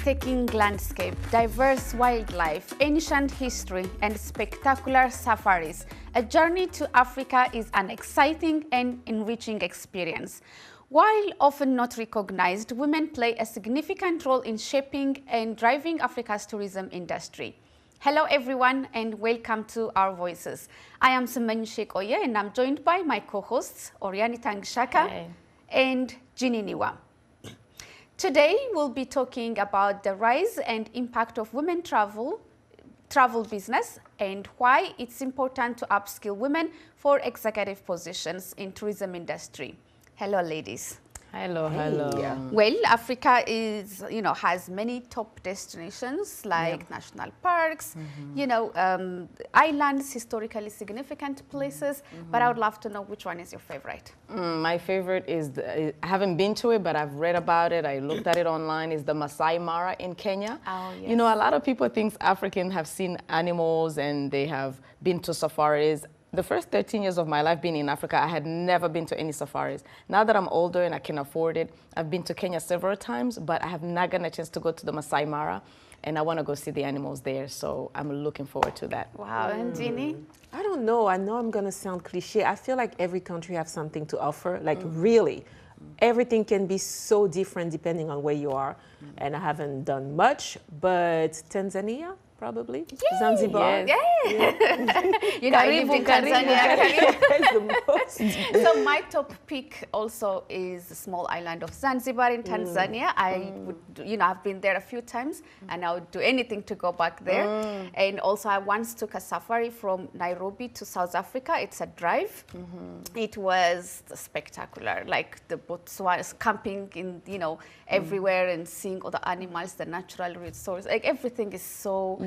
breathtaking landscape, diverse wildlife, ancient history, and spectacular safaris, a journey to Africa is an exciting and enriching experience. While often not recognized, women play a significant role in shaping and driving Africa's tourism industry. Hello everyone and welcome to Our Voices. I am Semenyu Shekoye and I'm joined by my co-hosts Oriani Tangshaka and Ginny Niwa. Today we'll be talking about the rise and impact of women travel business and why it's important to upskill women for executive positions in tourism industry. Hello ladies. Hello, hello. Yeah. Well, Africa is, has many top destinations like national parks, islands, historically significant places. But I would love to know which one is your favorite. My favorite is, I haven't been to it, but I've read about it. I looked at it online. Is the Masai Mara in Kenya. Oh, yes. A lot of people think Africans have seen animals and they have been to safaris. The first 13 years of my life being in Africa, I had never been to any safaris. Now that I'm older and I can afford it, I've been to Kenya several times, but I have not gotten a chance to go to the Masai Mara, and I want to go see the animals there, so I'm looking forward to that. Wow, and Jeannie? I don't know. I know I'm going to sound cliche. I feel like every country has something to offer, like really. Everything can be so different depending on where you are, and I haven't done much, but Tanzania? Probably. Yay! Zanzibar. Yes. Yeah. I lived in Tanzania. So my top pick also is the small island of Zanzibar in Tanzania. I would, I've been there a few times and I would do anything to go back there. And also I once took a safari from Nairobi to South Africa. It's a drive. It was spectacular. Like the Botswana, camping in, everywhere and seeing all the animals, the natural resources. Like everything is so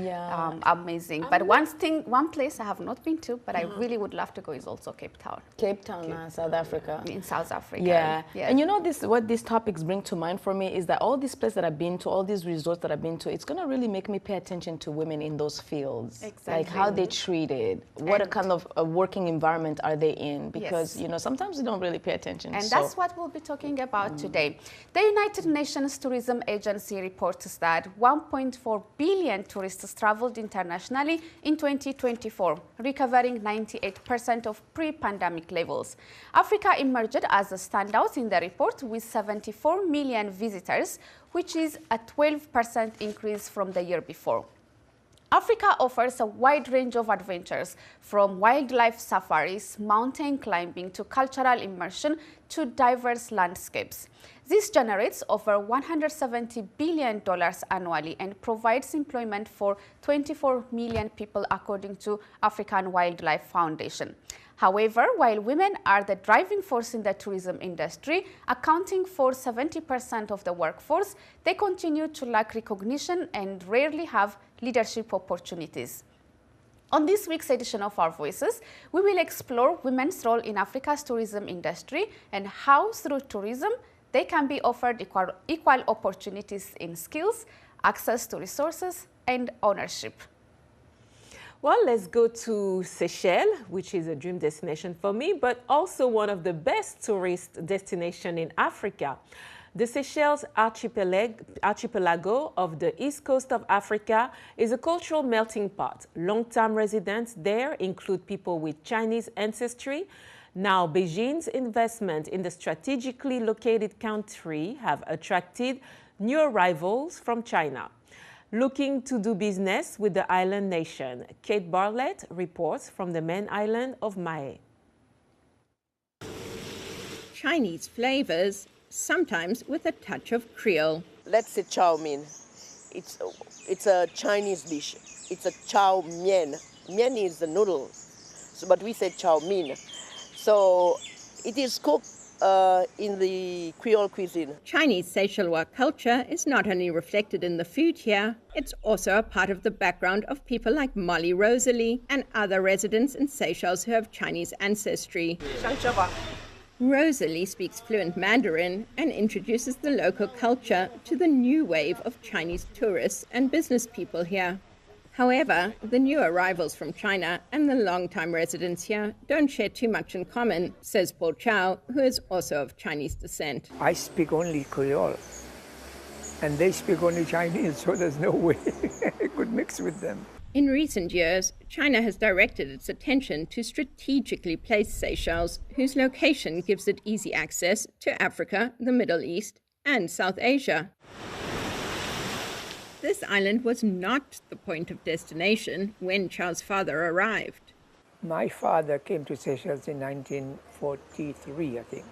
amazing. But one place I have not been to, but I really would love to go is also Cape Town. Cape Town, South Africa. In South Africa. Yeah. Yes. And what these topics bring to mind for me is that all these places that I've been to, all these resorts that I've been to, it's going to really make me pay attention to women in those fields. Exactly. Like how they're treated, what kind of a working environment are they in? Because, sometimes you don't really pay attention. And that's what we'll be talking about today. The United Nations Tourism Agency reports that 1.4 billion tourists traveled internationally in 2024, recovering 98% of pre-pandemic levels. Africa emerged as a standout in the report with 74 million visitors, which is a 12% increase from the year before. Africa offers a wide range of adventures, from wildlife safaris, mountain climbing, to cultural immersion, to diverse landscapes. This generates over $170 billion annually and provides employment for 24 million people, according to African Wildlife Foundation. However, while women are the driving force in the tourism industry, accounting for 70% of the workforce, they continue to lack recognition and rarely have leadership opportunities. On this week's edition of Our Voices, we will explore women's role in Africa's tourism industry and how, through tourism, they can be offered equal opportunities in skills, access to resources, and ownership. Well, let's go to Seychelles, which is a dream destination for me, but also one of the best tourist destinations in Africa. The Seychelles archipelago of the east coast of Africa is a cultural melting pot. Long-time residents there include people with Chinese ancestry. Now, Beijing's investment in the strategically located country have attracted new arrivals from China, looking to do business with the island nation. Kate Bartlett reports from the main island of Mahé. Chinese flavors, sometimes with a touch of Creole. Let's say chow mein. It's a Chinese dish. It's a chow mein. Mein is the noodle, but we say chow mein. So it is cooked in the Creole cuisine. Chinese Seychellois culture is not only reflected in the food here, it's also a part of the background of people like Molly Rosalie and other residents in Seychelles who have Chinese ancestry. Rosalie speaks fluent Mandarin and introduces the local culture to the new wave of Chinese tourists and business people here. However, the new arrivals from China and the long-time residents here don't share too much in common, says Paul Chow, who is also of Chinese descent. I speak only Creole. and they speak only Chinese, so there's no way I could mix with them. In recent years, China has directed its attention to strategically placed Seychelles, whose location gives it easy access to Africa, the Middle East, and South Asia. This island was not the point of destination when Chow's father arrived. My father came to Seychelles in 1943, I think.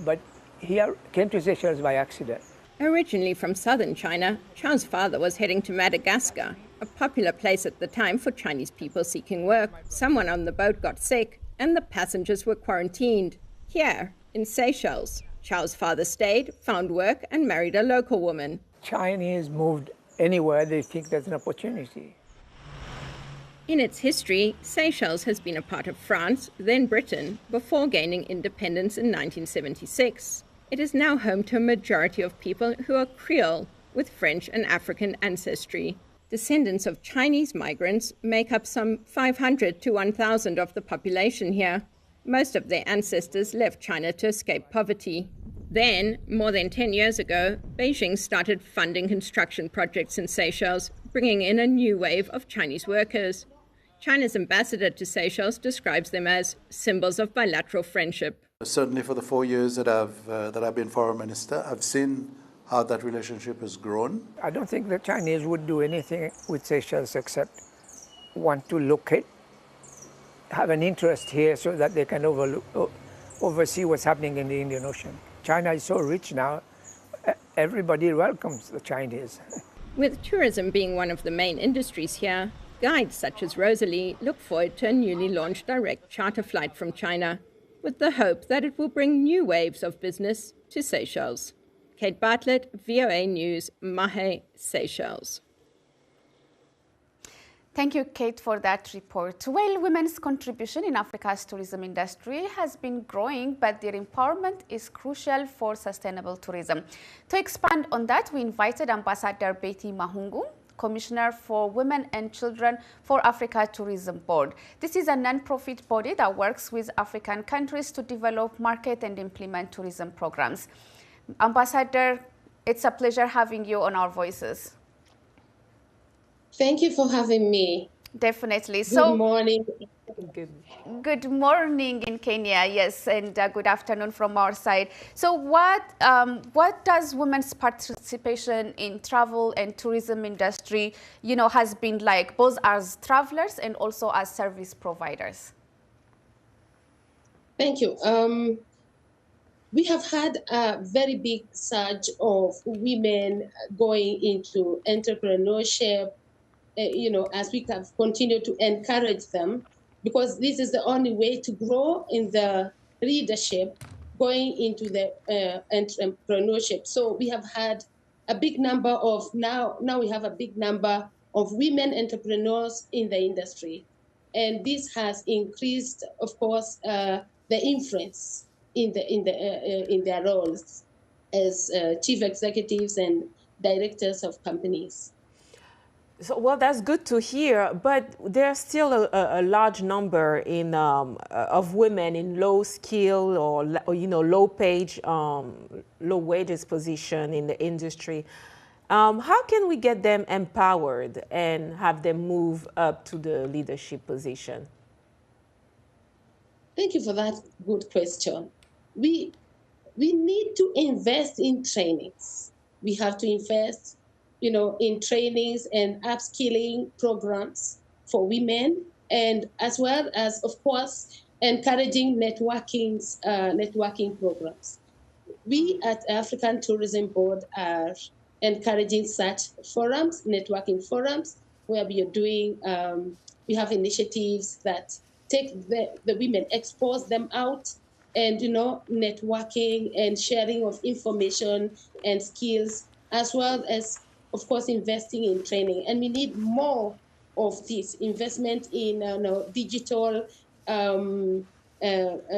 But he came to Seychelles by accident. Originally from southern China, Chow's father was heading to Madagascar, a popular place at the time for Chinese people seeking work. Someone on the boat got sick, and the passengers were quarantined. Here, in Seychelles, Chow's father stayed, found work, and married a local woman. Chinese moved anywhere they think there's an opportunity. In its history, Seychelles has been a part of France, then Britain, before gaining independence in 1976. It is now home to a majority of people who are Creole, with French and African ancestry. Descendants of Chinese migrants make up some 500 to 1,000 of the population here. Most of their ancestors left China to escape poverty. Then, more than 10 years ago, Beijing started funding construction projects in Seychelles, bringing in a new wave of Chinese workers. China's ambassador to Seychelles describes them as symbols of bilateral friendship. Certainly for the 4 years that I've been foreign minister, I've seen how that relationship has grown. I don't think the Chinese would do anything with Seychelles except want to locate, have an interest here so that they can oversee what's happening in the Indian Ocean. China is so rich now, everybody welcomes the Chinese. With tourism being one of the main industries here, guides such as Rosalie look forward to a newly launched direct charter flight from China, with the hope that it will bring new waves of business to Seychelles. Kate Bartlett, VOA News, Mahé, Seychelles. Thank you, Kate, for that report. Well, women's contribution in Africa's tourism industry has been growing, but their empowerment is crucial for sustainable tourism. To expand on that, we invited Ambassador Betty Mahungu, Commissioner for Women and Children for Africa Tourism Board. This is a non-profit body that works with African countries to develop, market, and implement tourism programs. Ambassador, it's a pleasure having you on Our Voices. Thank you for having me. Definitely. Good morning. Good morning in Kenya, yes, and good afternoon from our side. So what does women's participation in travel and tourism industry, has been like, both as travelers and also as service providers? Thank you. We have had a very big surge of women going into entrepreneurship, as we have continued to encourage them, because this is the only way to grow in the leadership going into the entrepreneurship. So we have had a big number of, now we have a big number of women entrepreneurs in the industry. And this has increased, of course, the influence in their roles as chief executives and directors of companies. So, well, that's good to hear, but there's still a large number of women in low skill or low wages position in the industry. How can we get them empowered and have them move up to the leadership position? Thank you for that good question. We need to invest in trainings. We have to invest in trainings and upskilling programs for women, and as well as, of course, encouraging networking programs. We at African Tourism Board are encouraging such forums, networking forums, where we are doing, we have initiatives that take the women, expose them out, and, networking and sharing of information and skills, as well as, of course, investing in training. And we need more of this investment in digital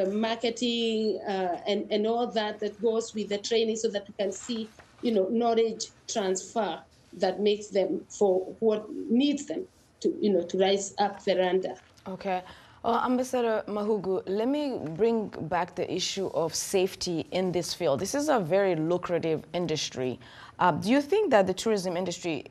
marketing and all that goes with the training, so that we can see, knowledge transfer that makes them for what needs them to rise up the ladder. Okay. Ambassador Mahugu, let me bring back the issue of safety in this field. This is a very lucrative industry. Do you think that the tourism industry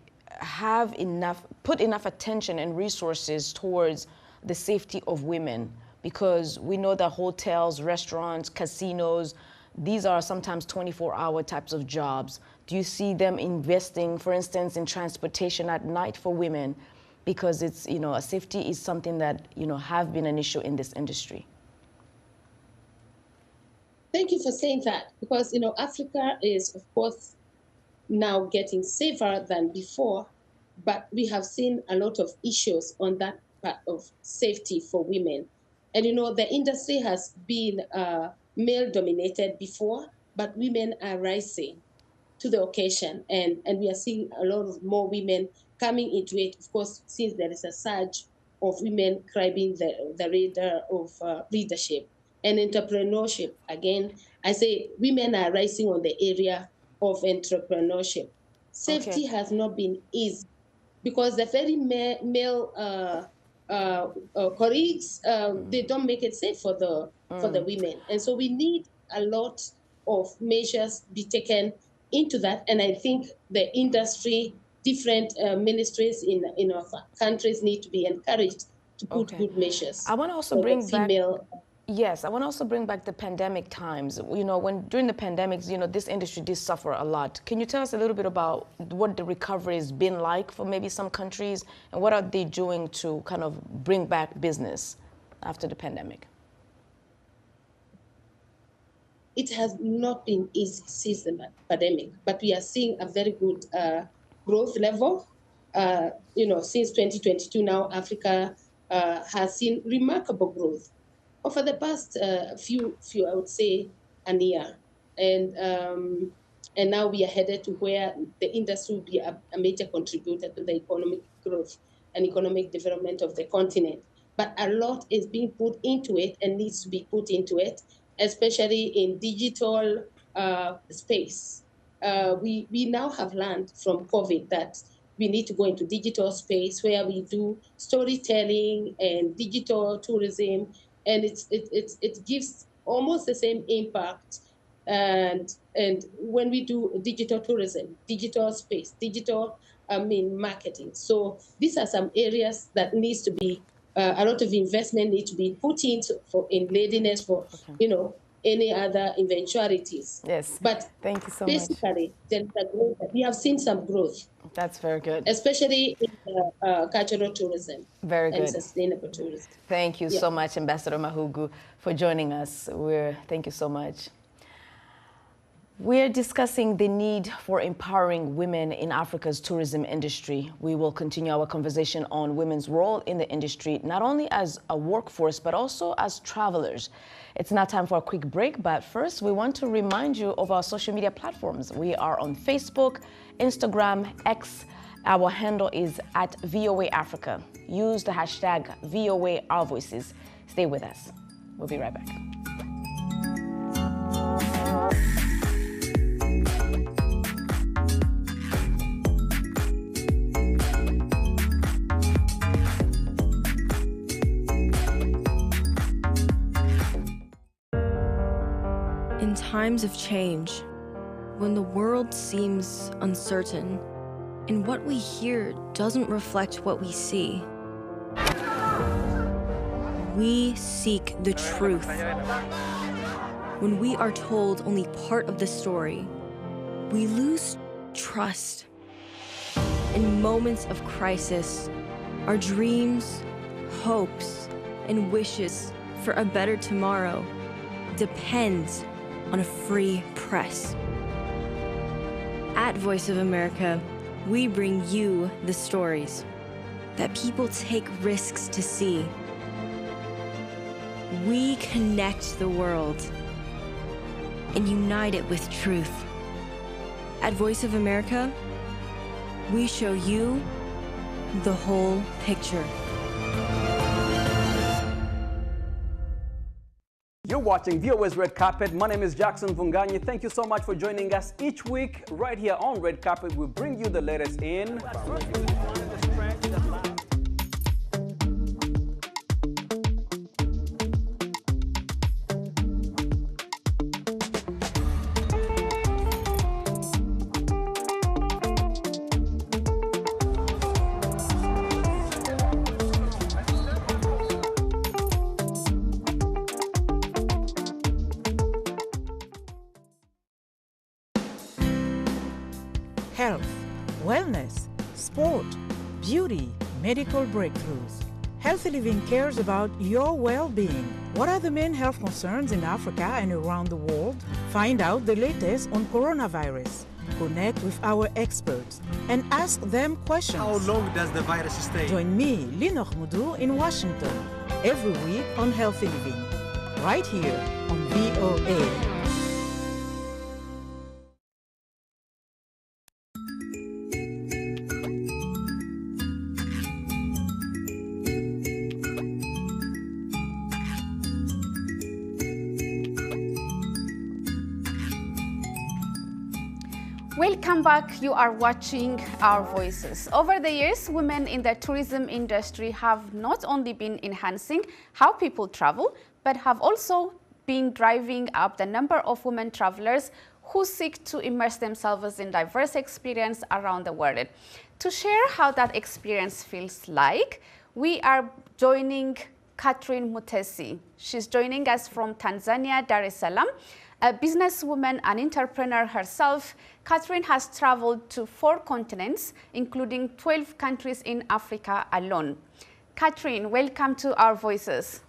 put enough attention and resources towards the safety of women? Because we know that hotels, restaurants, casinos, these are sometimes 24-hour types of jobs. Do you see them investing, for instance, in transportation at night for women? Because it's, safety is something that, have been an issue in this industry. Thank you for saying that, because, Africa is, of course, now getting safer than before, but we have seen a lot of issues on that part of safety for women. And, the industry has been male-dominated before, but women are rising to the occasion, and we are seeing a lot of more women coming into it, of course, since there is a surge of women climbing the radar of leadership and entrepreneurship. Again, I say women are rising on the area of entrepreneurship. Safety has not been easy because the very male colleagues, they don't make it safe for the women. And so we need a lot of measures be taken into that. And I think the industry, different ministries in our countries need to be encouraged to put good measures. I want to also bring back the pandemic times. During the pandemics, this industry did suffer a lot. Can you tell us a little bit about what the recovery has been like for maybe some countries, and what are they doing to kind of bring back business after the pandemic? It has not been easy since the pandemic, but we are seeing a very good growth level. Since 2022 now, Africa has seen remarkable growth over the past few, I would say, a year. And now we are headed to where the industry will be a major contributor to the economic growth and economic development of the continent. But a lot is being put into it and needs to be put into it, especially in digital space. We now have learned from COVID that we need to go into digital space where we do storytelling and digital tourism, and it gives almost the same impact. And when we do digital tourism, digital space, digital marketing. So these are some areas that needs to be a lot of investment need to be put in readiness for any other eventualities. Yes. But thank you so much. Basically, we have seen some growth. That's very good. Especially in cultural tourism. Very good. And sustainable tourism. Thank you so much, Ambassador Mahugu, for joining us. Thank you so much. We're discussing the need for empowering women in Africa's tourism industry. We will continue our conversation on women's role in the industry, not only as a workforce, but also as travelers. It's now time for a quick break, but first we want to remind you of our social media platforms. We are on Facebook, Instagram, X. Our handle is @VOA Africa. Use the hashtag VOA Our Voices. Stay with us. We'll be right back. In times of change, when the world seems uncertain and what we hear doesn't reflect what we see, we seek the truth. When we are told only part of the story, we lose trust. In moments of crisis, our dreams, hopes, and wishes for a better tomorrow depends on a free press. At Voice of America, we bring you the stories that people take risks to see. We connect the world and unite it with truth. At Voice of America, we show you the whole picture. You're watching VOA's Red Carpet. My name is Jackson Vunganyi. Thank you so much for joining us each week right here on Red Carpet. We bring you the latest in sport, beauty, medical breakthroughs. Healthy Living cares about your well-being. What are the main health concerns in Africa and around the world? Find out the latest on coronavirus. Connect with our experts and ask them questions. How long does the virus stay? Join me, Linor Moudou, in Washington, every week on Healthy Living, right here on VOA. Welcome back. You are watching Our Voices. Over the years, women in the tourism industry have not only been enhancing how people travel, but have also been driving up the number of women travelers who seek to immerse themselves in diverse experience around the world. To share how that experience feels like, we are joining Catherine Mutesi. She's joining us from Tanzania, Dar es Salaam. A businesswoman and entrepreneur herself, Catherine has traveled to 4 continents, including 12 countries in Africa alone. Catherine, welcome to Our Voices.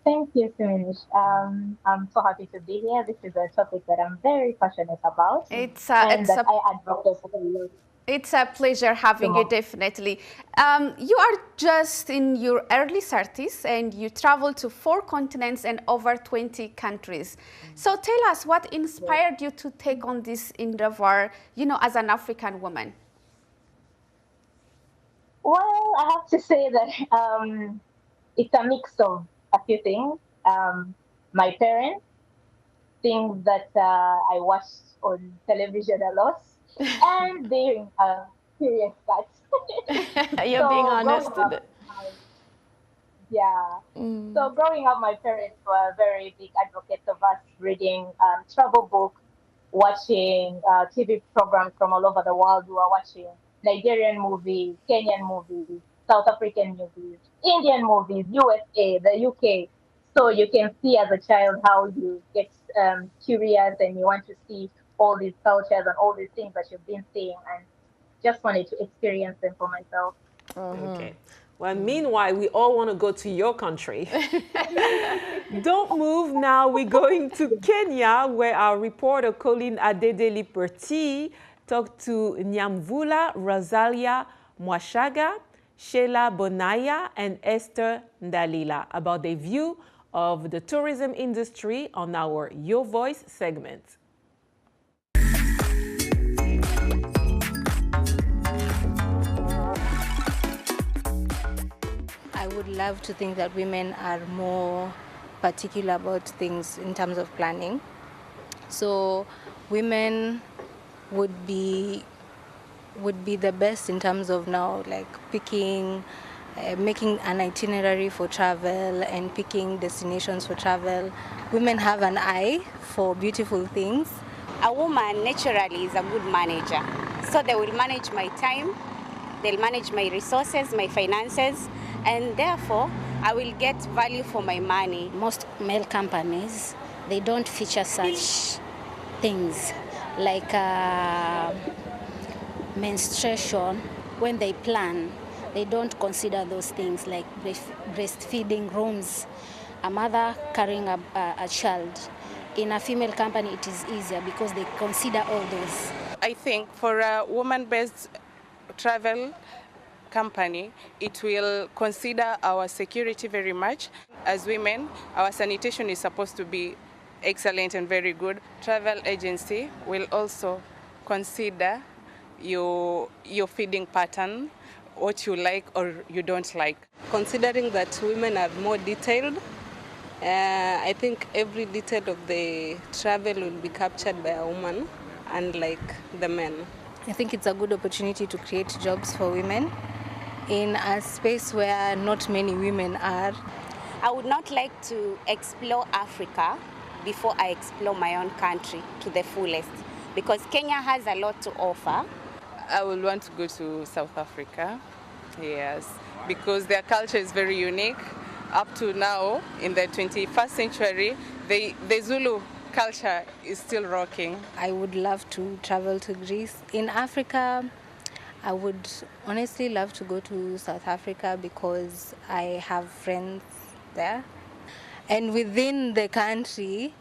Thank you, Simish. I'm so happy to be here. This is a topic that I'm very passionate about I advocate for a lot. It's a pleasure having you, definitely. You are just in your early 30s and you travel to 4 continents and over 20 countries. So tell us what inspired you to take on this endeavor, as an African woman? Well, I have to say that it's a mix of a few things. My parents, things that I watched on television a lot, and being curious cat. You're being honest with it. Yeah. So growing up, my parents were very big advocates of us reading travel books, watching TV programs from all over the world. We were watching Nigerian movies, Kenyan movies, South African movies, Indian movies, USA, the UK. So you can see as a child how you get curious and you want to see all these cultures and all these things that you've been seeing, and just wanted to experience them for myself. Okay. Well, meanwhile, we all want to go to your country. Don't move now. We're going to Kenya, where our reporter Colleen Adedeli-Perti talked to Nyamvula Rosalia Mwashaga, Sheila Bonaya, and Esther Ndalila about their view of the tourism industry on our Your Voice segment. I would love to think that women are more particular about things in terms of planning. So women would be the best in terms of now, like picking, making an itinerary for travel and picking destinations for travel. Women have an eye for beautiful things. A woman naturally is a good manager. So they will manage my time, they'll manage my resources, my finances, and therefore I will get value for my money. Most male companies, they don't feature such things like menstruation. When they plan, they don't consider those things like breastfeeding rooms, a mother carrying a child. In a female company, it is easier because they consider all those. I think for a woman-based travel company, it will consider our security very much. As women, our sanitation is supposed to be excellent and very good. Travel agency will also consider your feeding pattern, what you like or you don't like. Considering that women are more detailed, I think every detail of the travel will be captured by a woman, unlike the men. I think it's a good opportunity to create jobs for women in a space where not many women are. I would not like to explore Africa before I explore my own country to the fullest, because Kenya has a lot to offer. I would want to go to South Africa, yes, because their culture is very unique. Up to now, in the 21st century, the Zulu culture is still rocking. I would love to travel to Greece. In Africa, I would honestly love to go to South Africa because I have friends there. And within the country,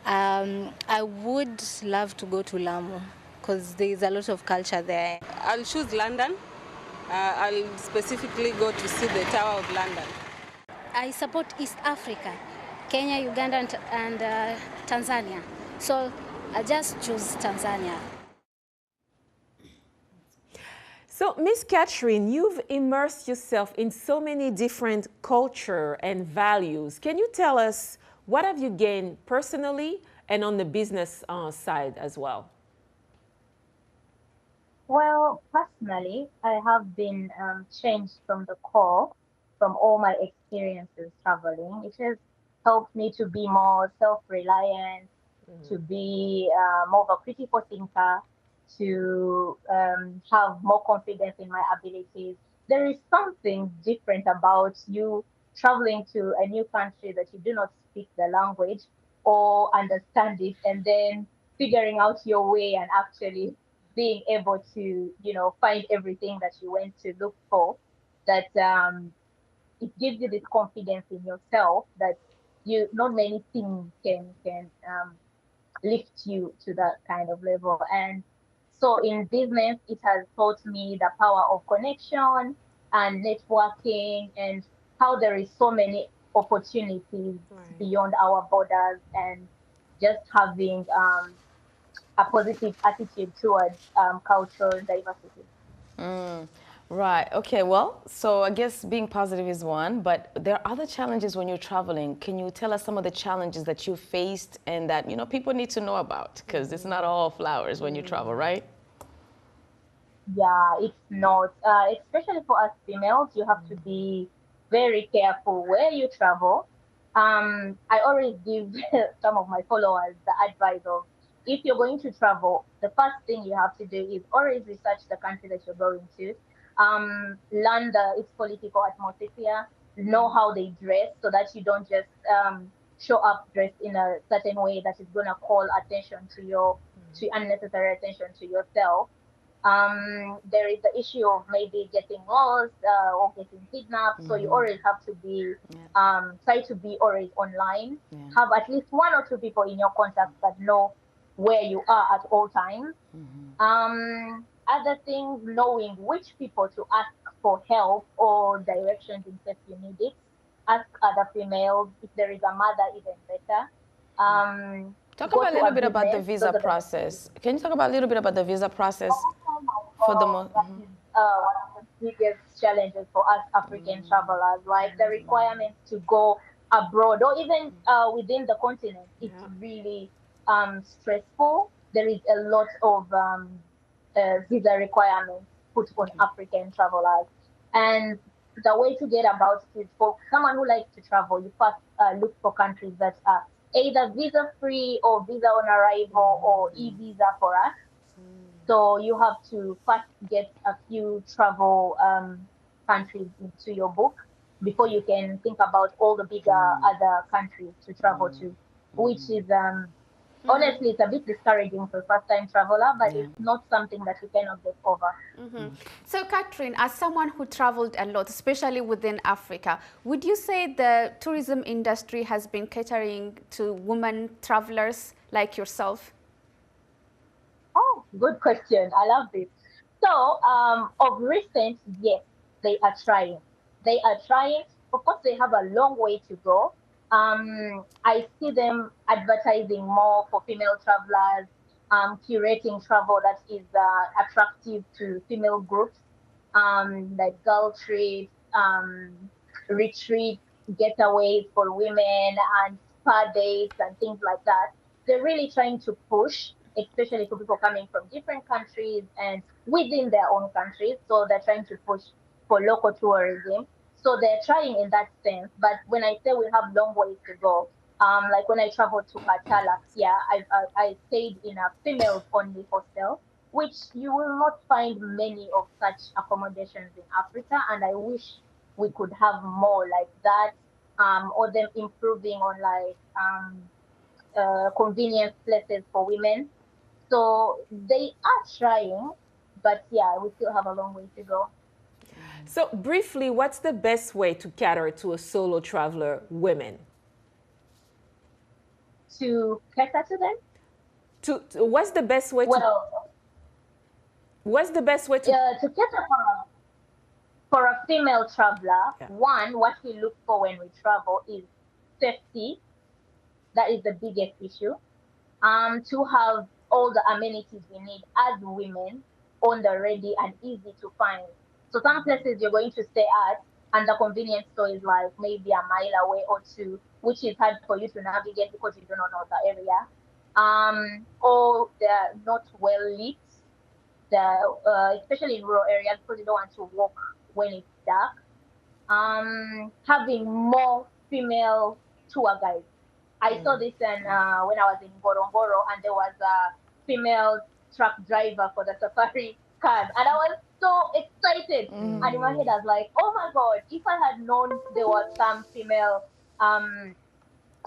I would love to go to Lamu because there's a lot of culture there. I'll choose London. I'll specifically go to see the Tower of London. I support East Africa, Kenya, Uganda, and Tanzania. So I just choose Tanzania. So, Miss Catherine, you've immersed yourself in so many different culture and values. Can you tell us what have you gained personally and on the business side as well? Well, personally, I have been changed from the core from all my experiences traveling. It has helped me to be more self-reliant, to be more of a critical thinker, to have more confidence in my abilities. There is something different about you traveling to a new country that you do not speak the language or understand it, and then figuring out your way and actually being able to, find everything that you went to look for. That it gives you this confidence in yourself that you not many things can lift you to that kind of level. And so in business, it has taught me the power of connection and networking and how there is so many opportunities beyond our borders, and just having a positive attitude towards cultural diversity. Right. Okay. Well, so I guess being positive is one, but there are other challenges when you're traveling. Can you tell us some of the challenges that you faced and that, people need to know about? Because it's not all flowers when you travel, right? Yeah, it's not. Especially for us females, you have to be very careful where you travel. I always give some of my followers the advice of, if you're going to travel, the first thing you have to do is always research the country that you're going to. Learn its political atmosphere, know how they dress so that you don't just show up dressed in a certain way that is going to call attention to unnecessary attention to yourself. There is the issue of maybe getting lost or getting kidnapped. So you always have to be, try to be always online. Have at least one or two people in your contacts that know where you are at all times. Other things, knowing which people to ask for help or directions in case you need it. Ask other females. If there is a mother, even better. Talk about a little bit about the visa process. Can you talk about a little bit about the visa process for the most? That is one of the biggest challenges for us African travelers, like the requirements to go abroad or even within the continent. It's really stressful. There is a lot of visa requirements put on African travelers. And the way to get about it is, for someone who likes to travel, you first look for countries that are either visa-free or visa on arrival or e-visa for us. So you have to first get a few travel countries into your book before you can think about all the bigger other countries to travel to, which is honestly, it's a bit discouraging for a first-time traveler, but it's not something that you cannot get over. So, Catherine, as someone who traveled a lot, especially within Africa, would you say the tourism industry has been catering to women travelers like yourself? Oh, good question. I love this. So, of recent, yes, they are trying. They are trying. Of course, they have a long way to go. I see them advertising more for female travelers, curating travel that is attractive to female groups, like girl trips, retreat getaways for women, and spa dates and things like that. They're really trying to push, especially for people coming from different countries and within their own countries. So they're trying to push for local tourism. So they're trying in that sense. But when I say we have long ways to go, like when I traveled to Qatar last year, I stayed in a females-only hostel, which you will not find many of such accommodations in Africa. And I wish we could have more like that, or them improving on like convenience places for women. So they are trying, But yeah, we still have a long way to go. So briefly, what's the best way to cater to a solo traveler women? To cater to them? What's the best way what's the best way to cater for a female traveler? One, what we look for when we travel is safety. That is the biggest issue. To have all the amenities we need as women on the ready and easy to find. So some places you're going to stay at, and the convenience store is like maybe a mile away or two, which is hard for you to navigate because you do not know the area. Or they're not well lit, especially in rural areas, because you don't want to walk when it's dark. Having more female tour guides. I saw this when I was in Ngorongoro, and there was a female truck driver for the safari card, and I was so excited. And in my head, I was like, "Oh my God! If I had known there were some female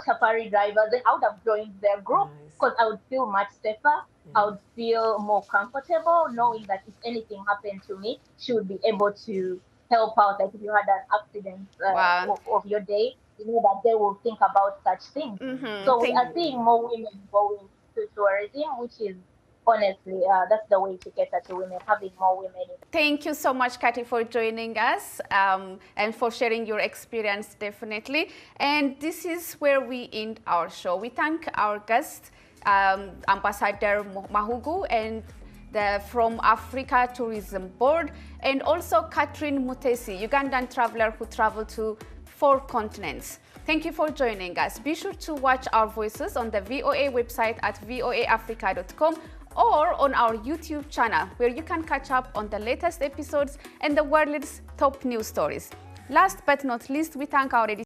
safari drivers, then I would have joined their group because I would feel much safer. I would feel more comfortable knowing that if anything happened to me, she would be able to help out. Like if you had an accident of your day, you know that they will think about such things. So we are seeing more women going to tourism, which is honestly, that's the way to cater to women, having more women. Thank you so much, Katy, for joining us and for sharing your experience, definitely. And this is where we end our show. We thank our guest, Ambassador Mahugu, and from Africa Tourism Board, and also Catherine Mutesi, Ugandan traveler who traveled to 4 continents. Thank you for joining us. Be sure to watch our voices on the VOA website at voaafrica.com or on our YouTube channel, where you can catch up on the latest episodes and the world's top news stories. Last but not least, we thank our